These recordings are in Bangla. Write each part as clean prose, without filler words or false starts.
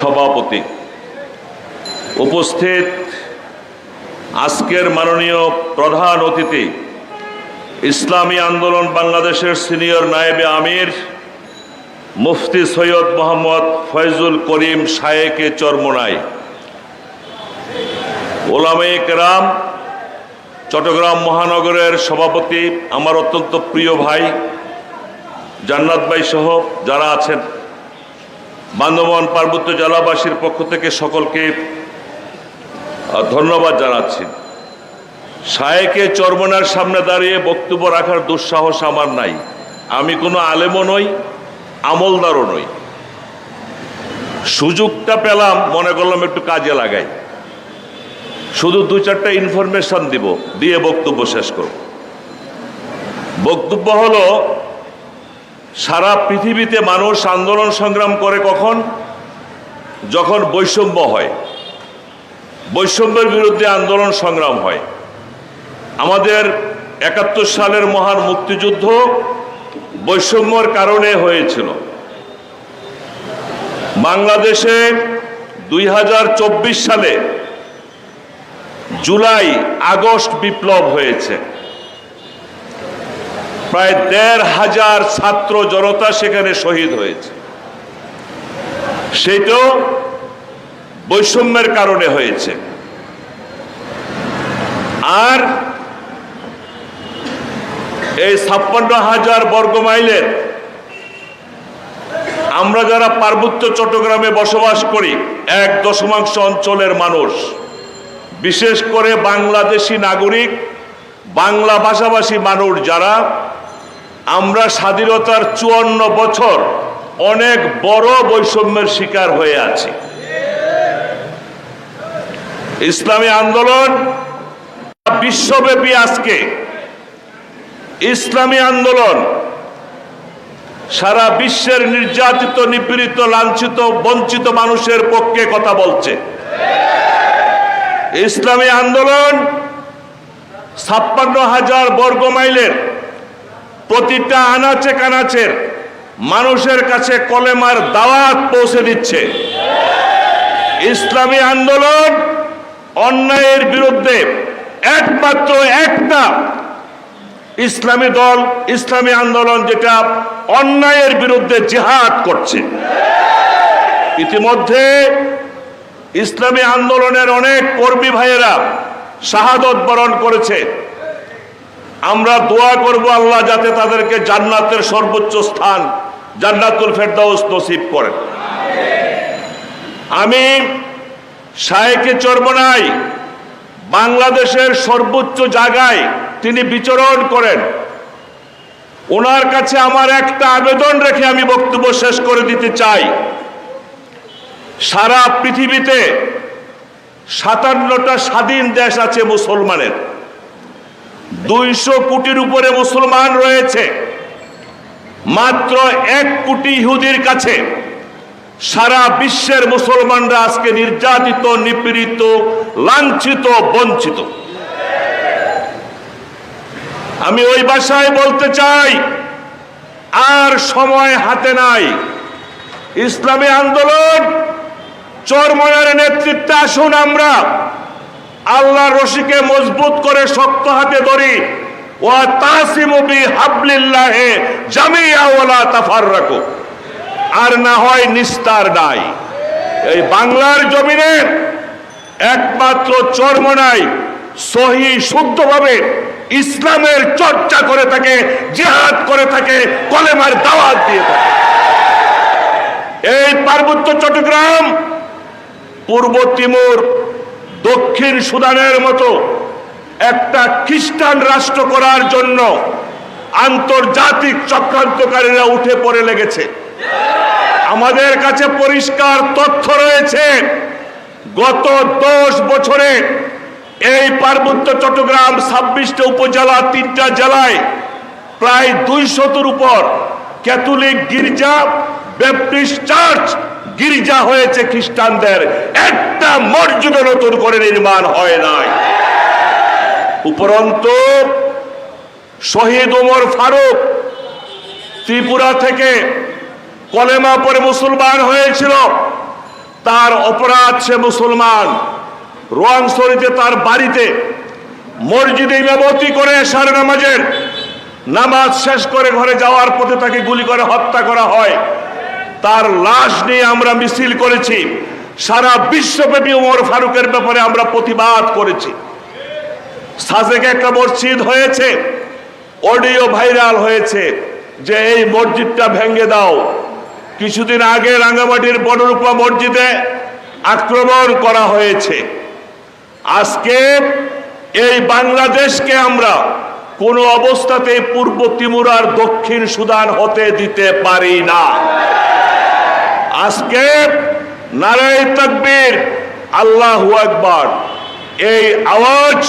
সভাপতি উপস্থিত, আজকের মাননীয় প্রধান অতিথি ইসলামী আন্দোলন বাংলাদেশের সিনিয়র নায়েবে আমির মুফতি সৈয়দ মোহাম্মদ ফয়জুল করিম শায়েকে চরমোনাই, ওলামায়ে কেরাম, চট্টগ্রাম মহানগরের সভাপতি আমার অত্যন্ত প্রিয় ভাই জান্নাত ভাই সহ যারা আছেন, বান্দরবান পার্বত্য জেলাবাসীর পক্ষ থেকে সকলকে ধন্যবাদ জানাচ্ছি। শায়েকে চরমোনাইর সামনে দাঁড়িয়ে বক্তব্য রাখার দুঃসাহস আমার নাই। আমি কোনো আলেমও নই, আমলদারও নই। সুযোগটা পেলাম, মনে করলাম একটু কাজে লাগাই, শুধু দু চারটা ইনফরমেশন দিব, দিয়ে বক্তব্য শেষ করব। বক্তব্য হলো, সারা পৃথিবীতে মানুষ আন্দোলন সংগ্রাম করে কখন? যখন বৈষম্য হয়, বৈষম্যের বিরুদ্ধে আন্দোলন সংগ্রাম হয়। আমাদের ৭১ সালের মহান মুক্তিযুদ্ধ বৈষম্যর কারণে হয়েছিল। বাংলাদেশে ২০২৪ সালে জুলাই আগস্ট বিপ্লব হয়েছে। প্রায় ১৫০০ ছাত্র জনতা সেখানে শহীদ হয়েছে। সেটাও বৈষম্যের কারণে হয়েছে। আর এই ৫৬,০০০ বর্গমাইলের আমরা যারা পার্বত্য চট্টগ্রামে বসবাস করি, ১ অঞ্চলের মানুষ, বিশেষ করে বাংলাদেশি নাগরিক, বাংলা ভাষাভাষী মানুষ যারা, আমরা স্বাধীনতার ৫৪ বছর অনেক বড় বৈষম্যের শিকার হয়ে আছি। ইসলামী আন্দোলন বিশ্বব্যাপী আজকে ইসলামী আন্দোলন সারা বিশ্বের নির্যাতিত, নিপীড়িত, লাঞ্ছিত, বঞ্চিত মানুষের পক্ষে কথা বলছে। ইসলামী আন্দোলন ৫৬,০০০ বর্গমাইলের প্রতিটা আনাচে কানাচের মানুষের কাছে কলেমার দাওয়াত পৌঁছে দিচ্ছে। ইসলামী আন্দোলন অন্যায়ের বিরুদ্ধে একমাত্র একটা ইসলামী দল, ইসলামী আন্দোলন, যেটা অন্যায়ের বিরুদ্ধে জিহাদ করছে। ইতিমধ্যে ইসলামী আন্দোলনের অনেক কর্মী ভাইয়েরা শাহাদত বরণ করেছে। আমরা দোয়া করব আল্লাহ যাতে তাদেরকে জান্নাতের সর্বোচ্চ স্থান জান্নাতুল ফেরদাউস নসিব করেন। আমি শায়েকে চরমোনাই বাংলাদেশের সর্বোচ্চ জায়গায় তিনি বিচরণ করেন। ওনার কাছে আমার একটা আবেদন রেখে আমি বক্তব্য শেষ করে দিতে চাই। সারা পৃথিবীতে ৫৭টা স্বাধীন দেশ আছে মুসলমানের, ২০০ কোটির উপরে মুসলমান রয়েছে। মাত্র ১ কোটি ইহুদির কাছে সারা বিশ্বের মুসলমানরা আজকে নির্যাতিত, নিপীড়িত, লাঞ্ছিত, বঞ্চিত। আমি ওই ভাষায় বলতে চাই, আর সময় হাতে নাই। ইসলামী আন্দোলন চরমোনাইয়ের নেতৃত্বে আসুন, আমরা আল্লাহর রশিকে মজবুত করে শক্ত হাতে ধরি। ওয়া তাসিমু বিহাবলিল্লাহি জামিআ ওয়া লা তাফাররাকু। আর না হয় নিস্তার নাই। এই বাংলার জমিনে একমাত্র চরমোনাই সহি শুদ্ধভাবে ইসলামের চর্চা করে থাকে, জিহাদ করে থাকে, কলেমার দাওয়াত দিয়ে থাকে। এই পার্বত্য চট্টগ্রাম, পূর্ব তিমুর, দক্ষিণ সুদানের মতো একটা খ্রিস্টান রাষ্ট্র করার জন্য আন্তর্জাতিক চক্রান্তকারীরা উঠে পড়ে লেগেছে। আমাদের কাছে পরিষ্কার তথ্য রয়েছে, গত ১০ বছরে এই পার্বত্য চট্টগ্রাম ২৬টা উপজেলা, ৩টা জেলায় প্রায় ২০০-র উপর ক্যাথলিক গির্জা, ব্যাপটিস্ট চার্চ গির্জা হয়েছে খ্রিস্টানদের। একটা মসজিদ নতুন করে নির্মাণ হয় নাই। উপরন্তু শহীদ ওমর ফারুক ত্রিপুরা থেকে কলেমা পড়ে মুসলমান হয়েছিল, তার তার অপরাধ, সে মুসলমান। রোয়াংছড়িতে তার বাড়িতে মসজিদে ইমামতি করে এশার নামাজের নামাজ শেষ করে ঘরে যাওয়ার পথে তাকে গুলি করে হত্যা করা হয়। তার লাশ নিয়ে আমরা মিছিল করেছি, সারা বিশ্বব্যাপী ওমর ফারুকের ব্যাপারে আমরা প্রতিবাদ করেছি। সাজেকে একটা মসজিদ হয়েছে, অডিও ভাইরাল হয়েছে যে এই মসজিদটা ভেঙে দাও। কিছুদিন আগে রাঙ্গামাটির বড়রূপা মসজিদে আক্রমণ করা হয়েছে। আজকে এই বাংলাদেশকে আমরা কোন অবস্থাতে পূর্ব তিমুর দক্ষিণ সুদান হতে দিতে পারি না। আজকে নারায়ে তাকবীর, আল্লাহু আকবার, এই আওয়াজ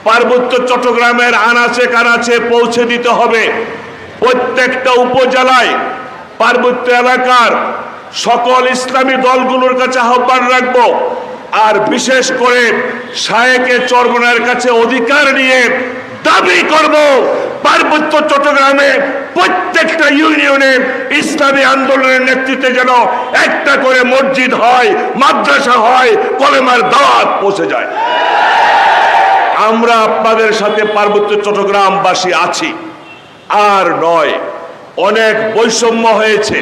পার্বত্য চট্টগ্রামের আনাচে কানাচে পৌঁছে দিতে হবে। প্রত্যেকটা উপজেলায় পার্বত্য এলাকার সকল ইসলামী দলগুলোর কাছে আহ্বান রাখবো, আর বিশেষ করে শায়েকে চরমনায়ের কাছে অধিকার নিয়ে দাবি করব পার্বত্য চট্টগ্রামে প্রত্যেকটা ইউনিয়নে ইসলামী আন্দোলনের নেতৃত্বে যেন একটা করে মসজিদ হয়, মাদ্রাসা হয়, কলেমার দাওয়াত পৌঁছে যায়। আমরা আপনাদের সাথে পার্বত্য চট্টগ্রামবাসী আছি, আর নয়। অনেক বৈষম্য হয়েছে,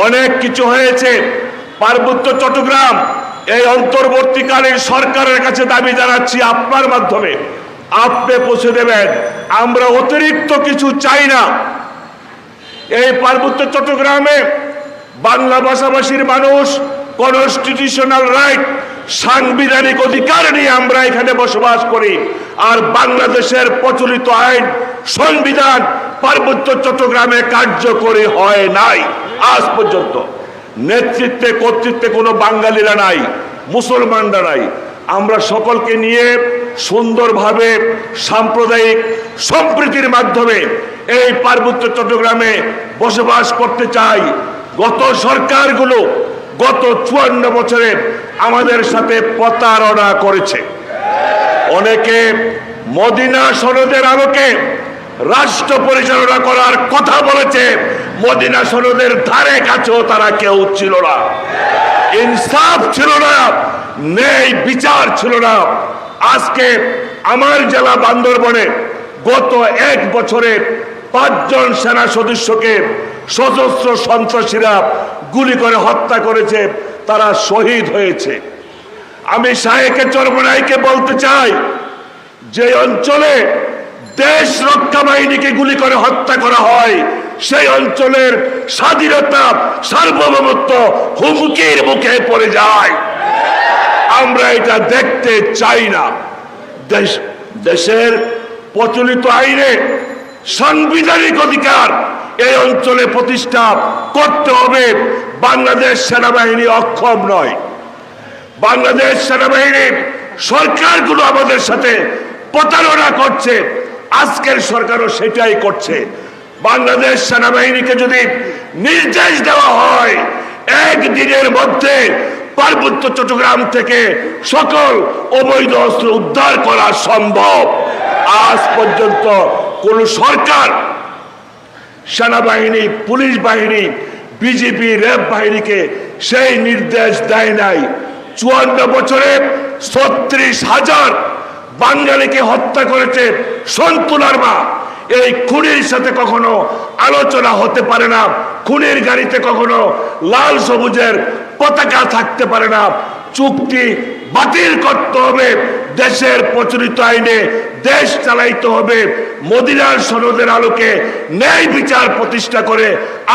অনেক কিছু হয়েছে। পার্বত্য চট্টগ্রাম এই অন্তর্বর্তীকালীন সরকারের কাছে দাবি জানাচ্ছি, আপনার মাধ্যমে আপনি পৌঁছে দেবেন। আমরা অতিরিক্ত কিছু চাই না। এই পার্বত্য চট্টগ্রামে বাংলা ভাষাভাষীর মানুষ কনস্টিটিউশনাল রাইট, সাংবিধানিক অধিকার নিয়ে আমরা এখানে বসবাস করি। আর বাংলাদেশের প্রচলিত আইন, সংবিধান পার্বত্য চট্টগ্রামে কার্যকরী হয় নাই আজ পর্যন্ত। নেতৃত্বে কর্তৃত্বে কোনো বাঙালিরা নাই, মুসলমানরা নাই। আমরা সকলকে নিয়ে সুন্দরভাবে সাম্প্রদায়িক সম্প্রীতির মাধ্যমে এই পার্বত্য চট্টগ্রামে বসবাস করতে চাই। গত সরকারগুলো গত 54 বছরে আমাদের সাথে প্রতারণা করেছে। অনেকে মদিনা সনদের আলোকে রাষ্ট্র পরিচালনা করার কথা বলেছে, মদিনা সনদের ধারে কাছেও তারা কেউ ছিল না। ইনসাফ ছিল না, ন্যায় বিচার ছিল না। আজকে আমার জেলা বান্দরবনে গত 1 বছরে 5 জন সেনা সদস্যকে সশস্ত্র সন্ত্রাসীরা গুলি করে হত্যা করেছে, তারা শহীদ হয়েছে। আমি শায়েকে চরমনাইকে বলতে চাই, যে অঞ্চলে দেশ রক্ষা বাহিনীকে গুলি করে হত্যা করা হয়, সেই অঞ্চলের স্বাধীনতা, সার্বভৌমত্ব হুমকির মুখে পড়ে যায়। আমরা এটা দেখতে চাই না। দেশের প্রচলিত আইনে সাংবিধানিক অধিকার এই অঞ্চলে প্রতিষ্ঠা করতে হবে। বাংলাদেশ সেনাবাহিনী অক্ষম নয়। বাংলাদেশ সেনাবাহিনীর সরকারগুলো আমাদের সাথে প্রতারণা করছে, আজকের সরকারও সেটাই করছে। বাংলাদেশ সেনাবাহিনীকে যদি নির্দেশ দেওয়া হয় 1 দিনের মধ্যে পার্বত্য চট্টগ্রাম থেকে সকল অবৈধ অস্ত্র উদ্ধার করা সম্ভব। আজ পর্যন্ত কোন সরকার সেনাবাহিনী, পুলিশ বাহিনী, বিজিবি, র্যাব বাহিনীকে সেই নির্দেশ দেয় নাই। 54 বছরে 36,000 বাঙালিকে হত্যা করেছে সন্তুলার মা। এই খুনির সাথে কখনো আলোচনা হতে পারে না। খুনির গাড়িতে কখনো লাল সবুজের পতাকা থাকতে পারে না। চুক্তি বাতিল করতে হবে, দেশের প্রচলিত আইনে দেশ চালাইতে হবে, মদিনার সনদের আলোকে ন্যায় বিচার প্রতিষ্ঠা করে,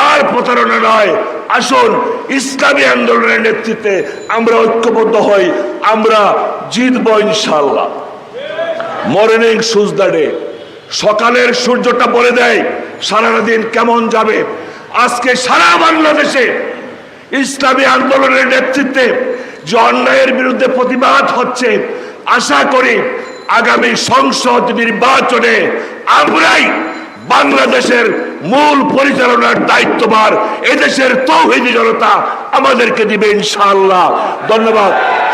আর প্রতারণা নয়। আসুন ইসলামী আন্দোলনের নেতৃত্বে আমরা ঐক্যবদ্ধ হই, আমরা জিতবো ইনশাআল্লাহ। মর্নিং সুজ দ্য ডে, সকালের সূর্যটা বলে দেয় সারাটা দিন কেমন যাবে। আজকে সারা বাংলাদেশে ইসলামী আন্দোলনের নেতৃত্বে যে অন্যায়ের বিরুদ্ধে প্রতিবাদ হচ্ছে, আশা করি আগামী সংসদ নির্বাচনে আমরাই বাংলাদেশের মূল পরিচালনার দায়িত্বভার এদেশের তৌহিদি জনতা আমাদেরকে দিবে ইনশাআল্লাহ। ধন্যবাদ,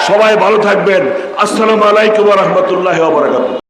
সবাই ভালো থাকবেন। আসসালামু আলাইকুম ওয়া রাহমাতুল্লাহি ওয়া বারাকাতুহু।